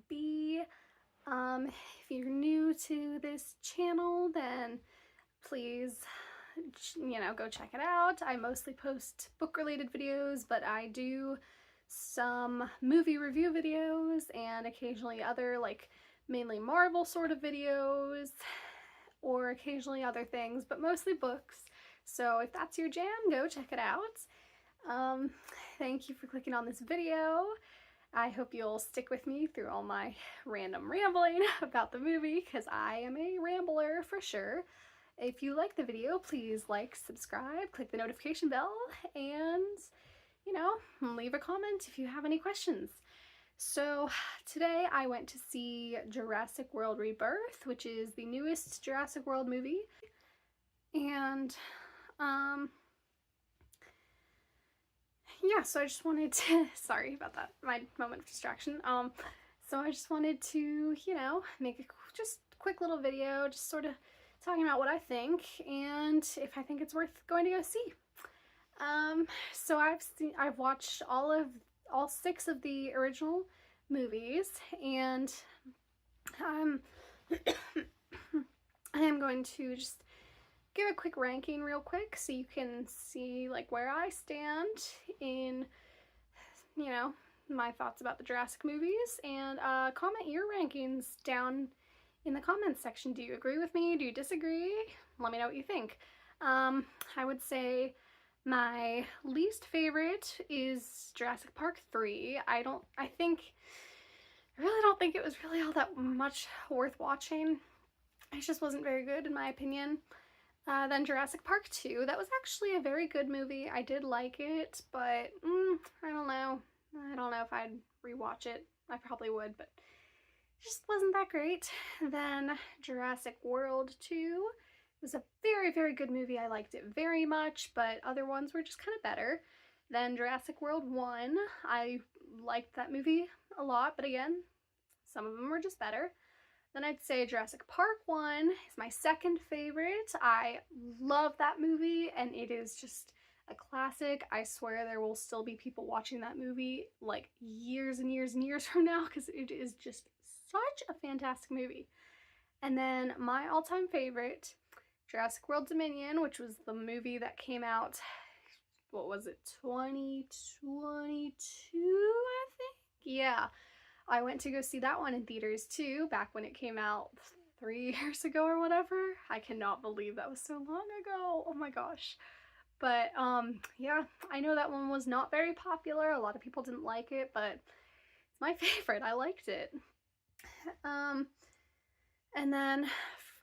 be. If you're new to this channel, then please, go check it out. I mostly post book-related videos, but I do some movie review videos and occasionally other, like, mainly Marvel sort of videos, or occasionally other things, but mostly books. So if that's your jam, go check it out. Thank you for clicking on this video. I hope you'll stick with me through all my random rambling about the movie, because I am a rambler for sure. If you like the video, please like, subscribe, click the notification bell, and, leave a comment if you have any questions. So today I went to see Jurassic World Rebirth, which is the newest Jurassic World movie. And, yeah, so I just wanted to, sorry about that, my moment of distraction. So I just wanted to, make a just quick little video, just sort of talking about what I think and if I think it's worth going to go see. So I've watched all 6 of the original movies, and I am going to just give a quick ranking real quick so you can see like where I stand in, my thoughts about the Jurassic movies, and comment your rankings down in the comments section. Do you agree with me? Do you disagree? Let me know what you think. I would say my least favorite is Jurassic Park 3. I really don't think it was really all that much worth watching. It just wasn't very good in my opinion. Then Jurassic Park 2, that was actually a very good movie. I did like it, but I don't know. I don't know if I'd rewatch it. I probably would, but it just wasn't that great. Then Jurassic World 2 was a very, very good movie. I liked it very much, but other ones were just kind of better. Then Jurassic World 1, I liked that movie a lot, but again, some of them were just better. Then I'd say Jurassic Park 1 is my second favorite. I love that movie, and it is just a classic. I swear there will still be people watching that movie like years and years and years from now, because it is just such a fantastic movie. And then my all-time favorite, Jurassic World Dominion, which was the movie that came out, what was it, 2022, I think? Yeah. I went to go see that one in theaters too, back when it came out 3 years ago or whatever. I cannot believe that was so long ago. Oh my gosh. But yeah, I know that one was not very popular. A lot of people didn't like it, but it's my favorite. I liked it. And then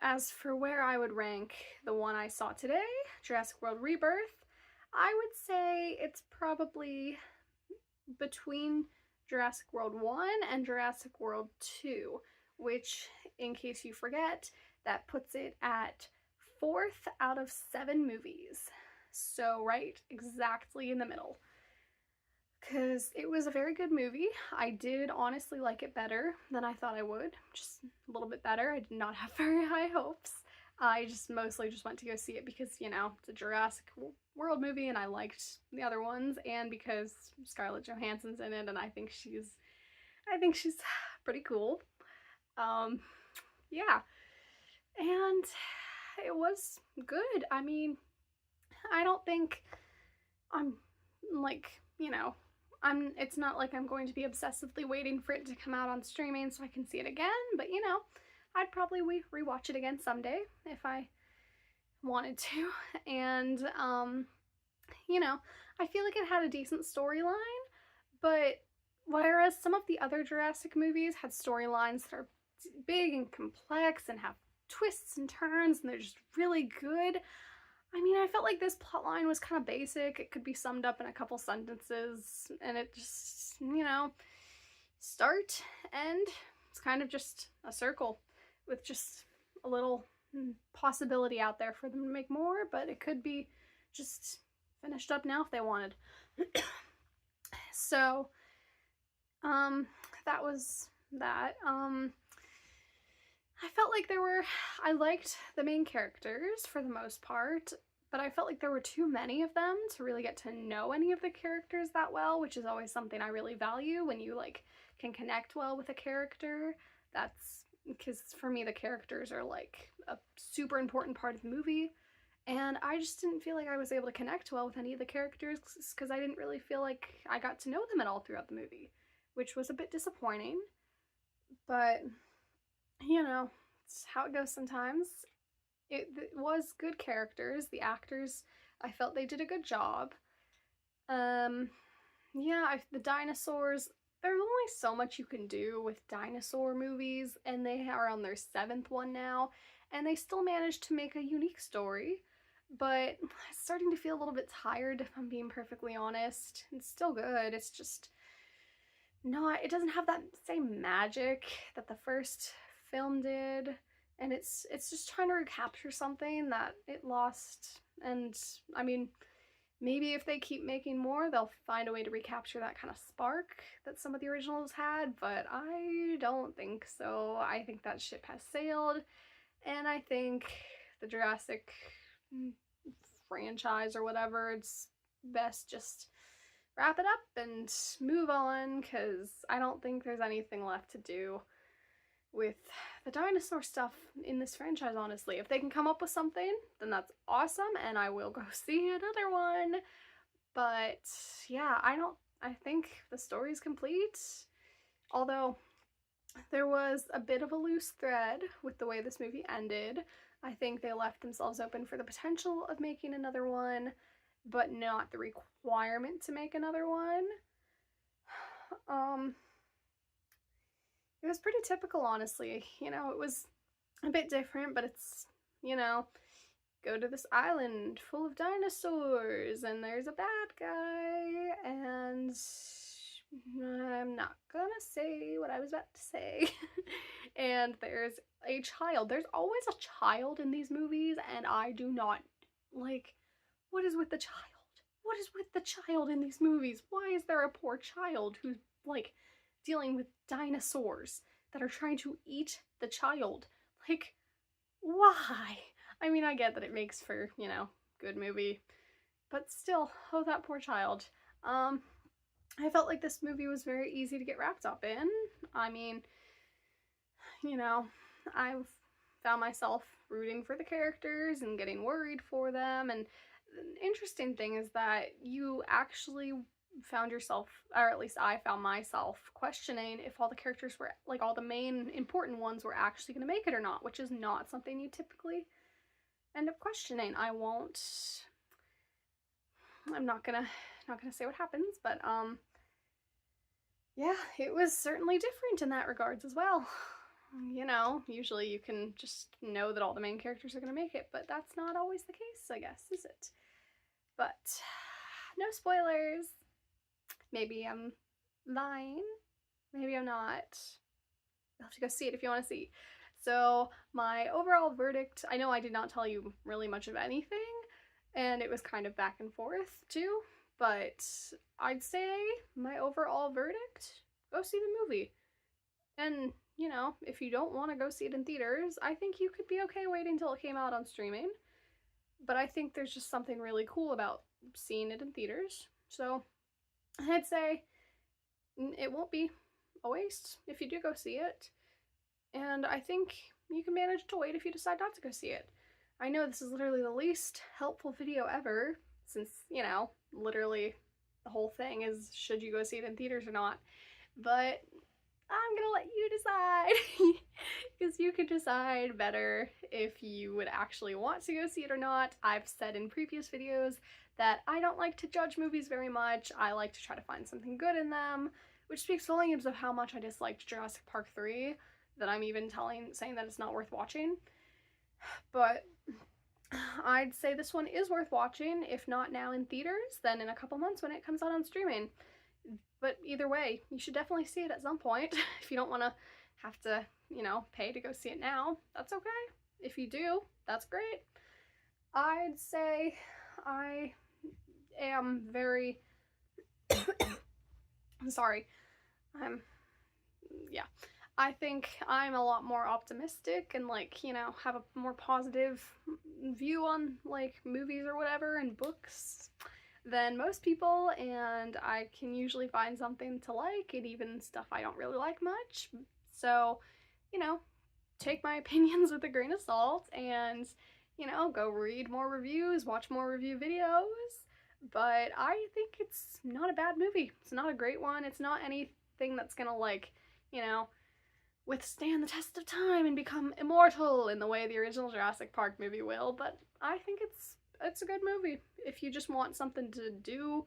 as for where I would rank the one I saw today, Jurassic World Rebirth, I would say it's probably between Jurassic World 1 and Jurassic World 2, which, in case you forget, that puts it at 4th out of 7 movies. So right exactly in the middle. Because it was a very good movie. I did honestly like it better than I thought I would. Just a little bit better. I did not have very high hopes. I mostly just went to go see it because, it's a Jurassic World movie and I liked the other ones, and because Scarlett Johansson's in it and I think she's pretty cool. Yeah. And it was good. I mean, I don't think I'm like, it's not like I'm going to be obsessively waiting for it to come out on streaming so I can see it again, but I'd probably rewatch it again someday if I wanted to. And I feel like it had a decent storyline, but whereas some of the other Jurassic movies had storylines that are big and complex and have twists and turns and they're just really good, I mean, I felt like this plotline was kind of basic. It could be summed up in a couple sentences, and it just, start, end. It's kind of just a circle with just a little possibility out there for them to make more, but it could be just finished up now if they wanted. So, that was that. I felt like I liked the main characters for the most part, but I felt like there were too many of them to really get to know any of the characters that well, which is always something I really value when you can connect well with a character. That's because for me, the characters are like a super important part of the movie. And I just didn't feel like I was able to connect well with any of the characters because I didn't really feel like I got to know them at all throughout the movie, which was a bit disappointing. But, you know, it's how it goes sometimes. It was good characters. The actors, I felt they did a good job. Yeah, the dinosaurs, there's only so much you can do with dinosaur movies, and they are on their 7th one now, and they still managed to make a unique story, but it's starting to feel a little bit tired, if I'm being perfectly honest. It's still good, it's just not, it doesn't have that same magic that the first film did, and it's just trying to recapture something that it lost, and I mean, maybe if they keep making more, they'll find a way to recapture that kind of spark that some of the originals had, but I don't think so. I think that ship has sailed, and I think the Jurassic franchise or whatever, it's best just wrap it up and move on, because I don't think there's anything left to do with the dinosaur stuff in this franchise, honestly. If they can come up with something, then that's awesome, and I will go see another one. But yeah, I think the story's complete. Although there was a bit of a loose thread with the way this movie ended. I think they left themselves open for the potential of making another one, but not the requirement to make another one. It was pretty typical, honestly. You know, it was a bit different, but it's, you know, go to this island full of dinosaurs, and there's a bad guy, and I'm not gonna say what I was about to say. And there's a child. There's always a child in these movies, and I do not, like, what is with the child? What is with the child in these movies? Why is there a poor child who's, like, dealing with dinosaurs that are trying to eat the child? Like, why? I mean, I get that it makes for, you know, good movie, but still, oh, that poor child. I felt like this movie was very easy to get wrapped up in. I mean, you know, I've found myself rooting for the characters and getting worried for them, and the interesting thing is that you actually found yourself, or at least I found myself, questioning if all the characters were, like, all the main important ones were actually going to make it or not, which is not something you typically end up questioning. I'm not gonna say what happens, but yeah, it was certainly different in that regards as well. You know, usually you can just know that all the main characters are gonna make it, but that's not always the case, I guess, is it? But no spoilers. Maybe I'm lying, maybe I'm not. You'll have to go see it if you want to see. So my overall verdict, I know I did not tell you really much of anything, and it was kind of back and forth too, but I'd say my overall verdict, go see the movie. And, you know, if you don't want to go see it in theaters, I think you could be okay waiting until it came out on streaming. But I think there's just something really cool about seeing it in theaters. So I'd say it won't be a waste if you do go see it. And I think you can manage to wait if you decide not to go see it. I know this is literally the least helpful video ever, since, you know, literally the whole thing is should you go see it in theaters or not. But I'm gonna let you decide, because you can decide better if you would actually want to go see it or not. I've said in previous videos that I don't like to judge movies very much. I like to try to find something good in them, which speaks volumes of how much I disliked Jurassic Park 3, that I'm even saying that it's not worth watching. But I'd say this one is worth watching, if not now in theaters, then in a couple months when it comes out on streaming. But either way, you should definitely see it at some point. If you don't want to have to, you know, pay to go see it now, that's okay. If you do, that's great. I'd say I am very sorry. Yeah. I think I'm a lot more optimistic and, like, you know, have a more positive view on, like, movies or whatever and books than most people, and I can usually find something to like, and even stuff I don't really like much. So, you know, take my opinions with a grain of salt and, you know, go read more reviews, watch more review videos. But I think it's not a bad movie. It's not a great one. It's not anything that's gonna, like, you know, withstand the test of time and become immortal in the way the original Jurassic Park movie will, but I think it's a good movie if you just want something to do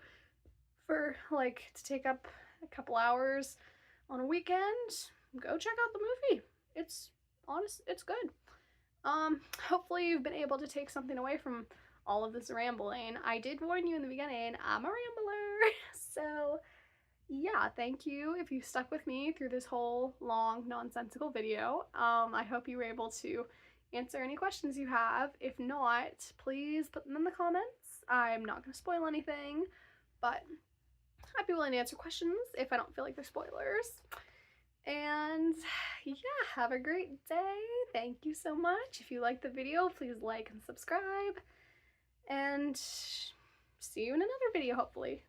for, like, to take up a couple hours on a weekend. Go check out the movie. It's good. Hopefully you've been able to take something away from all of this rambling. I did warn you in the beginning, I'm a rambler. So yeah, thank you if you stuck with me through this whole long nonsensical video. I hope you were able to answer any questions you have. If not, please put them in the comments. I'm not going to spoil anything, but I'd be willing to answer questions if I don't feel like they're spoilers. And yeah, have a great day. Thank you so much. If you liked the video, please like and subscribe. And see you in another video, hopefully.